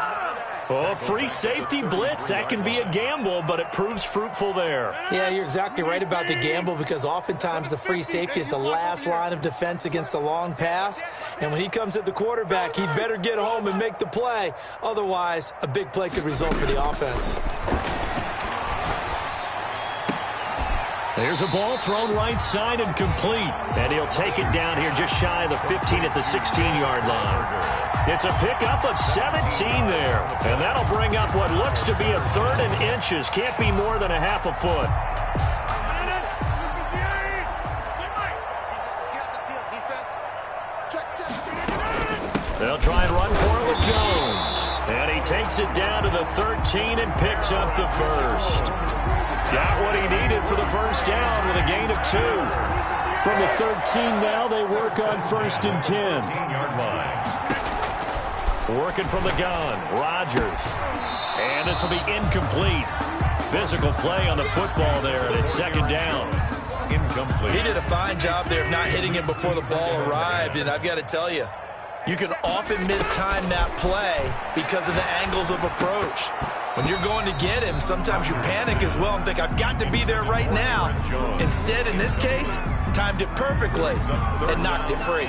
Oh, free safety blitz. That can be a gamble, but it proves fruitful there. Yeah, you're exactly right about the gamble, because oftentimes the free safety is the last line of defense against a long pass. And when he comes at the quarterback, he'd better get home and make the play. Otherwise, a big play could result for the offense. There's a ball thrown right side and complete. And he'll take it down here just shy of the 15 at the 16-yard line. It's a pickup of 17 there. And that'll bring up what looks to be a 3rd and inches. Can't be more than a half a foot. They'll try and run for it with Jones. And he takes it down to the 13 and picks up the first. Got what he needed for the first down with a gain of 2. From the 13 now, they work on 1st and 10. 15-yard line. Working from the gun, Rodgers. And this will be incomplete. physical play on the football there, and it's second down. Incomplete. He did a fine job there of not hitting him before the ball arrived, and I've got to tell you, you can often mistime that play because of the angles of approach. When you're going to get him, sometimes you panic as well and think, I've got to be there right now. Instead, in this case, timed it perfectly and knocked it free.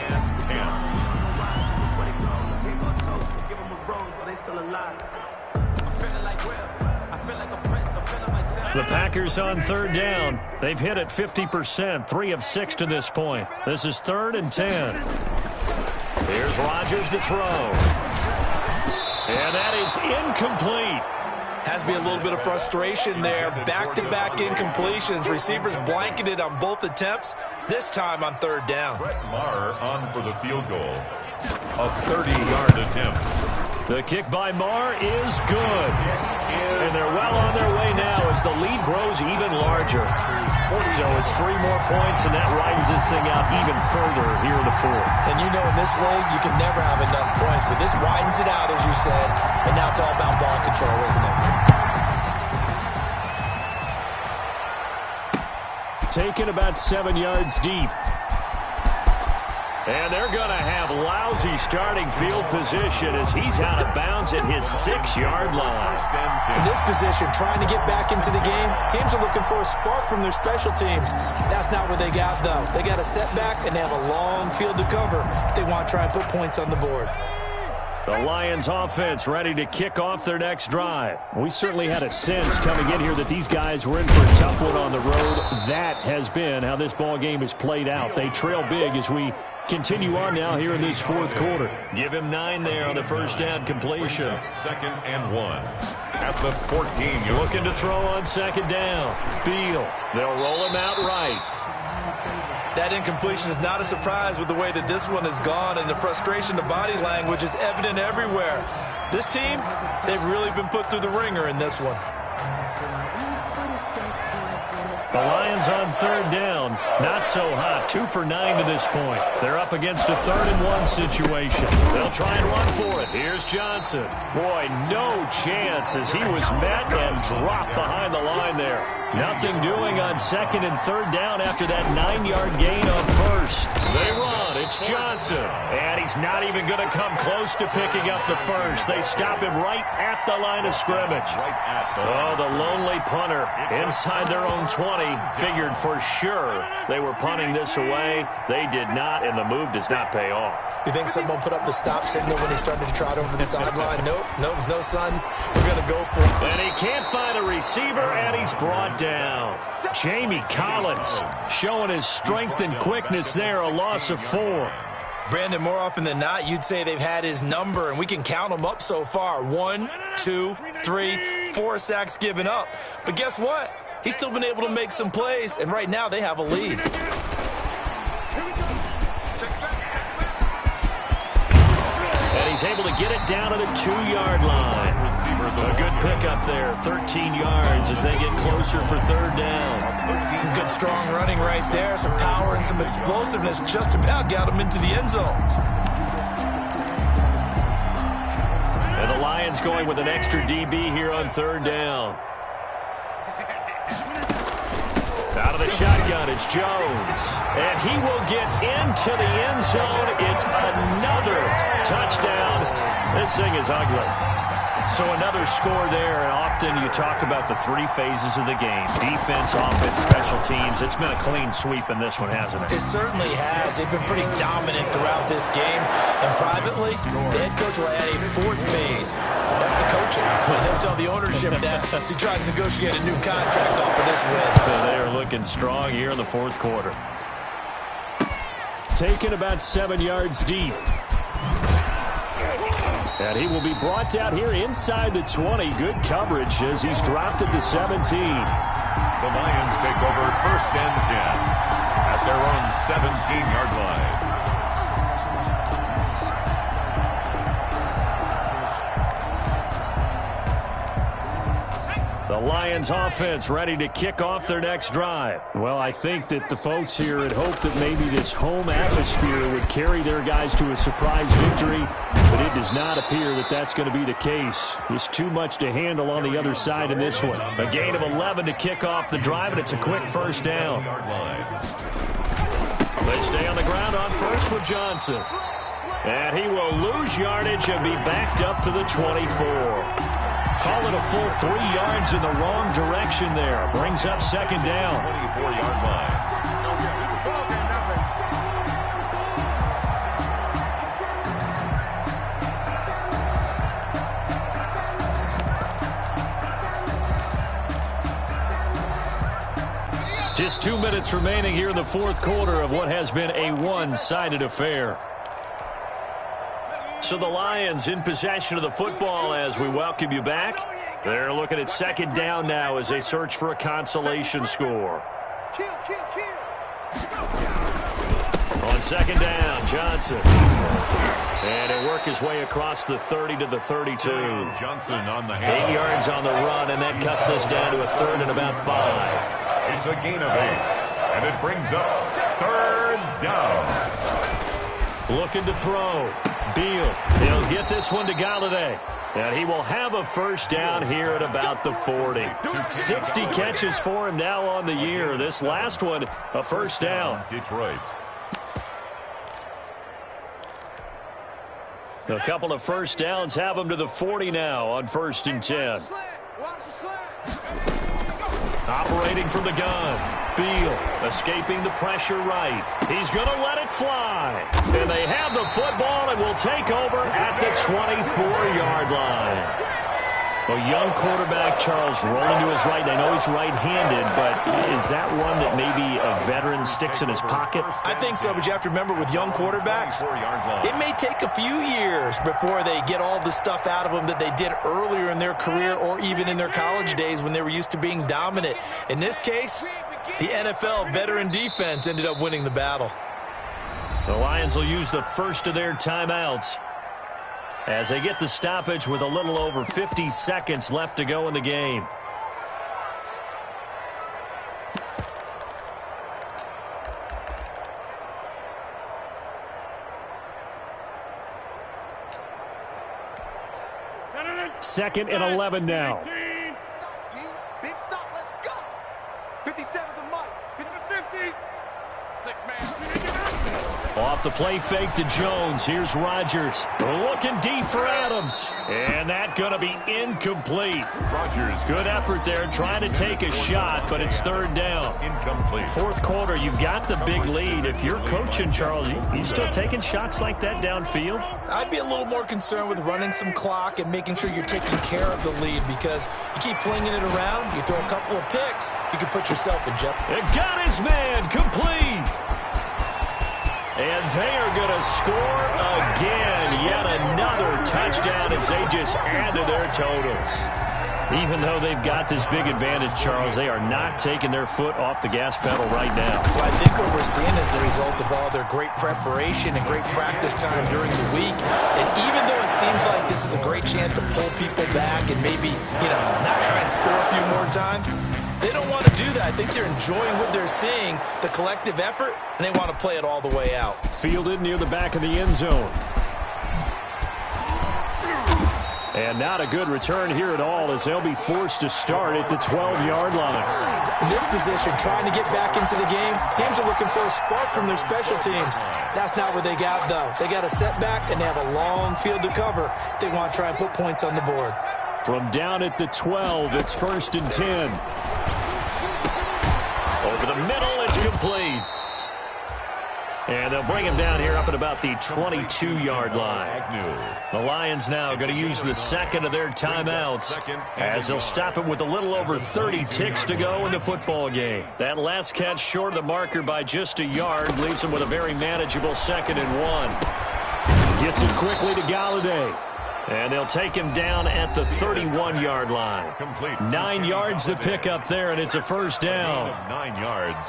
The Packers on third down. They've hit it 50%, 3 of 6 to this point. This is 3rd and 10. Here's Rodgers to throw. And that is incomplete. Has to be a little bit of frustration there. Back-to-back incompletions. Receivers blanketed on both attempts, this time on third down. Maher on for the field goal. A 30-yard attempt. The kick by Maher is good. And they're well on their way now as the lead grows even larger. So it's 3 more points, and that widens this thing out even further here in the 4th. And you know in this league, you can never have enough points, but this widens it out, as you said, and now it's all about ball control, isn't it? Taken about 7 yards deep. And they're going to have lousy starting field position as he's out of bounds at his 6-yard line. In this position, trying to get back into the game, teams are looking for a spark from their special teams. That's not what they got, though. They got a setback, and they have a long field to cover if they want to try and put points on the board. The Lions offense ready to kick off their next drive. We certainly had a sense coming in here that these guys were in for a tough one on the road. That has been how this ball game has played out. They trail big as we continue on now here in this 4th quarter. Give him 9 there on the first down completion. 2nd and 1. At the 14. You're looking to throw on 2nd down. Beal. They'll roll him out right. That incompletion is not a surprise with the way that this one has gone, and the frustration, the body language is evident everywhere. This team, they've really been put through the ringer in this one. The Lions on 3rd down. Not so hot. 2 for 9 to this point. They're up against a 3rd and 1 situation. They'll try and run for it. Here's Johnson. Boy, no chance as he was met and dropped behind the line there. Nothing doing on 2nd and 3rd down after that 9-yard gain on 1st. They run. It's Johnson. And he's not even going to come close to picking up the 1st. They stop him right at the line of scrimmage. Oh, the lonely punter inside their own 20. Figured for sure they were punting this away. They did not, and the move does not pay off. You think someone put up the stop signal when he started to trot over the sideline? Nope, no, son. We're going to go for it. And he can't find a receiver, and he's brought down. Jamie Collins showing his strength and quickness there, a loss of 4. Brandon, more often than not, you'd say they've had his number, and we can count them up so far. 1, 2, 3, 4 sacks given up. But guess what? He's still been able to make some plays, and right now they have a lead. And he's able to get it down to the 2-yard line. A good pickup there, 13 yards as they get closer for 3rd down. Some good strong running right there, some power and some explosiveness just about got him into the end zone. And the Lions going with an extra DB here on 3rd down. Out of the shotgun, it's Jones. And he will get into the end zone. It's another touchdown. This thing is ugly. So another score there, and often you talk about the 3 phases of the game. Defense, offense, special teams. It's been a clean sweep in this one, hasn't it? It certainly has. They've been pretty dominant throughout this game. And privately, the head coach will add a 4th phase. That's the coaching. And he'll tell the ownership that as he tries to negotiate a new contract off of this win. They are looking strong here in the 4th quarter. Taken about 7 yards deep. And he will be brought down here inside the 20. Good coverage as he's dropped at the 17. The Lions take over 1st and 10 at their own 17-yard line. The The Lions offense ready to kick off their next drive. Well, I think that the folks here had hoped that maybe this home atmosphere would carry their guys to a surprise victory, but it does not appear that that's going to be the case. There's too much to handle on the other side in this one. A gain of 11 to kick off the drive, and it's a quick first down. They stay on the ground on first with Johnson. And he will lose yardage and be backed up to the 24. Call it a full 3 yards in the wrong direction there. Brings up second down. 24-yard line. Just 2 minutes remaining here in the fourth quarter of what has been a one-sided affair. So the Lions in possession of the football as we welcome you back. They're looking at second down now as they search for a consolation score. On second down, Johnson. And he'll work his way across the 30 to the 32. Johnson on the 8 yards on the run, and that cuts us down to a third and about 5. It's a gain of 8, and it brings up third down. Looking to throw. Beal. He'll get this one to Galladay. And he will have a first down here at about the 40. 60 catches for him now on the year. This last one, a first down. Detroit. A couple of first downs have him to the 40 now on 1st and 10. Operating from the gun. Beal escaping the pressure right. He's going to let it fly. And they have the football and will take over at the 24-yard line. A young quarterback, Charles, rolling to his right. I know he's right-handed, but is that one that maybe a veteran sticks in his pocket? I think so, but you have to remember with young quarterbacks, it may take a few years before they get all the stuff out of them that they did earlier in their career or even in their college days when they were used to being dominant. In this case, the NFL veteran defense ended up winning the battle. The Lions will use the first of their timeouts as they get the stoppage with a little over 50 seconds left to go in the game. Second and 11 now. Big stop, let's go. 57 to Mike. 50. 6-man. Off the play fake to Jones. Here's Rodgers. Looking deep for Adams. And that going to be incomplete. Rodgers. Good effort there trying to take a shot, but it's third down. Incomplete. Fourth quarter, you've got the big lead. If you're coaching, Charles, you still taking shots like that downfield? I'd be a little more concerned with running some clock and making sure you're taking care of the lead because you keep flinging it around, you throw a couple of picks, you can put yourself in jeopardy. It got his man complete. And they are going to score again. Yet another touchdown as they just add to their totals. Even though they've got this big advantage, Charles, they are not taking their foot off the gas pedal right now. Well, I think what we're seeing is the result of all their great preparation and great practice time during the week. And even though it seems like this is a great chance to pull people back and maybe, not try and score a few more times, they don't want to do that. I think they're enjoying what they're seeing, the collective effort, and they want to play it all the way out. Fielded near the back of the end zone. And not a good return here at all as they'll be forced to start at the 12-yard line. In this position, trying to get back into the game, teams are looking for a spark from their special teams. That's not what they got, though. They got a setback, and they have a long field to cover if they want to try and put points on the board. From down at the 12, it's 1st and 10. Over the middle, it's complete. And they'll bring him down here up at about the 22-yard line. The Lions now going to use the second of their timeouts as they'll stop it with a little over 30 ticks to go in the football game. That last catch short of the marker by just a yard leaves them with a very manageable 2nd and 1. Gets it quickly to Galladay. And they'll take him down at the 31-yard line. 9 yards to pick up there, and it's a first down. 9 yards.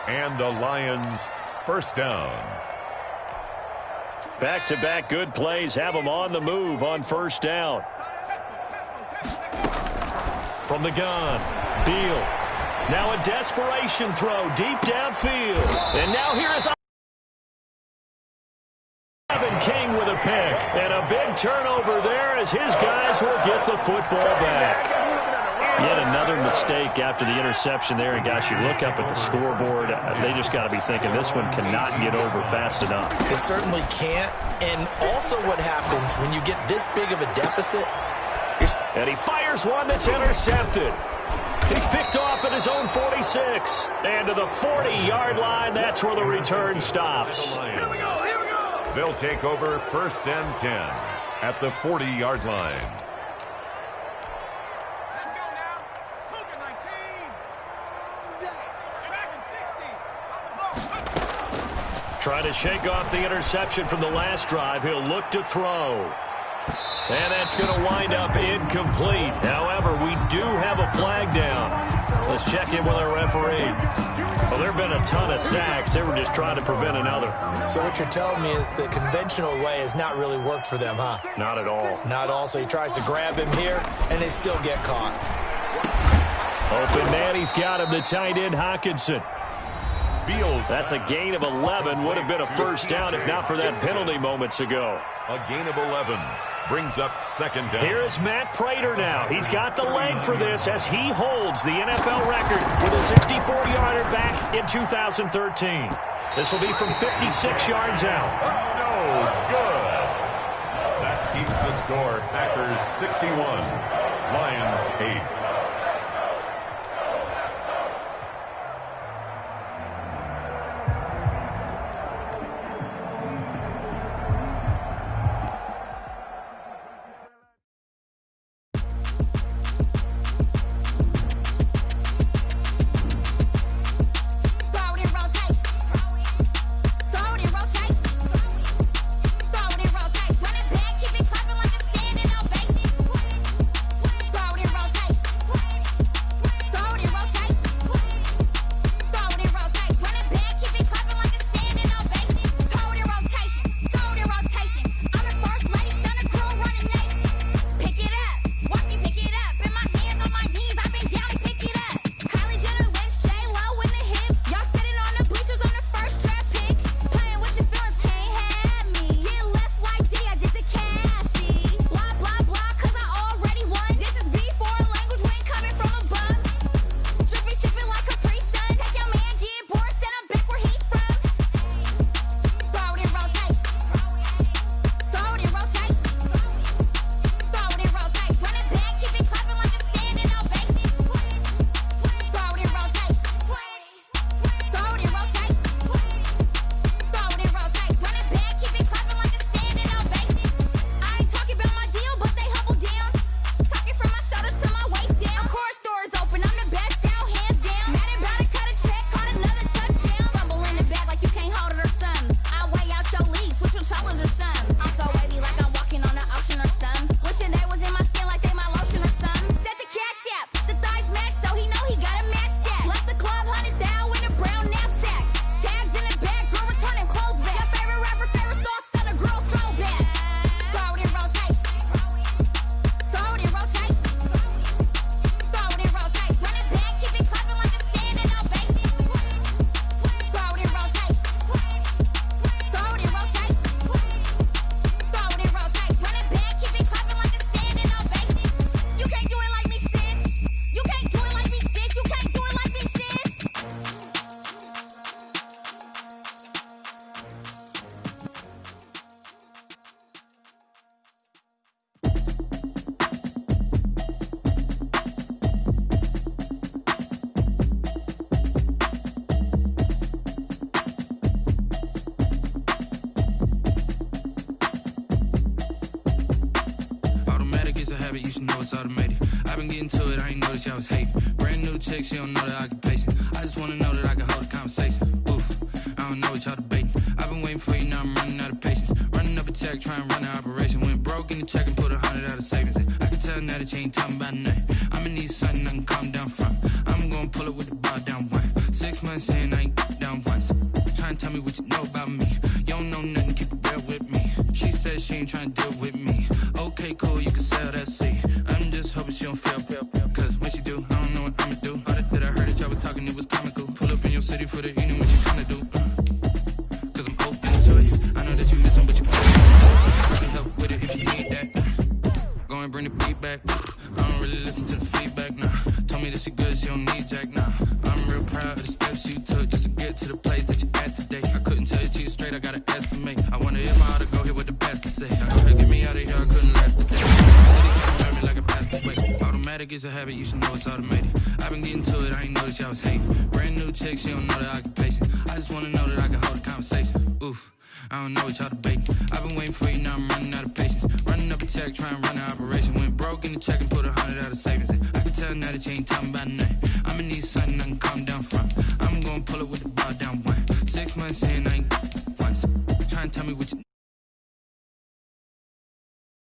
And the Lions first down. Back-to-back good plays have them on the move on first down. From the gun, Beal. Now a desperation throw deep downfield. And now here is King with a pick. And a big turnover there as his guys will get the football back. Yet another mistake after the interception there. And, gosh, you look up at the scoreboard. They just got to be thinking this one cannot get over fast enough. It certainly can't. And also what happens when you get this big of a deficit. And he fires one that's intercepted. He's picked off at his own 46. And to the 40-yard line, that's where the return stops. They'll take over 1st and 10 at the 40-yard line. Let's go now. Cougar 19. Back in 60. Trying to shake off the interception from the last drive. He'll look to throw. And that's going to wind up incomplete. However, we do have a flag down. Let's check in with our referee. Well, there have been a ton of sacks. They were just trying to prevent another. So what you're telling me is the conventional way has not really worked for them, huh? Not at all. Not at all. So he tries to grab him here, and they still get caught. Open man, he's got him, the tight end, Hawkinson. Beals. That's a gain of 11. Would have been a first down if not for that penalty moments ago. A gain of 11 brings up 2nd down. Here is Matt Prater now. He's got the leg for this as he holds the NFL record with a 64-yarder back in 2013. This will be from 56 yards out. Oh, no, good. That keeps the score. Packers 61, Lions 8. chick, she don't know the occupation. I just wanna know that I can hold a conversation. Oof, I don't know what y'all debating. I've been waiting for you, now I'm running out of patience. Running up a check, trying to run an operation. Went broke in the check and put 100 out of savings in. I can tell now that you ain't talking about nothing. I'ma need something I can calm down from. I'm gonna pull it with the bar down one. 6 months in, I ain't down once. Trying to tell me what you know about me. You don't know nothing, keep it real with me. She says she ain't trying to deal with me. Okay, cool, you can sell that seat. I'm just hoping she don't feel, cause when she do I gotta estimate. I wonder if I ought to go here with the best to say. I go ahead, get me out of here, I couldn't last the day. City can't turn me like a basket weight. Automatic is a habit, you should know it's automated. I've been getting to it, I ain't noticed y'all was hating. Brand new chick, she don't know the occupation. I just wanna know that I can hold a conversation. Oof, I don't know what y'all debating. I've been waiting for you, now I'm running out of patience. Running up a check, trying to run an operation. Went broke in the check and put 100 out of savings in. I can tell now that you ain't talking about nothing.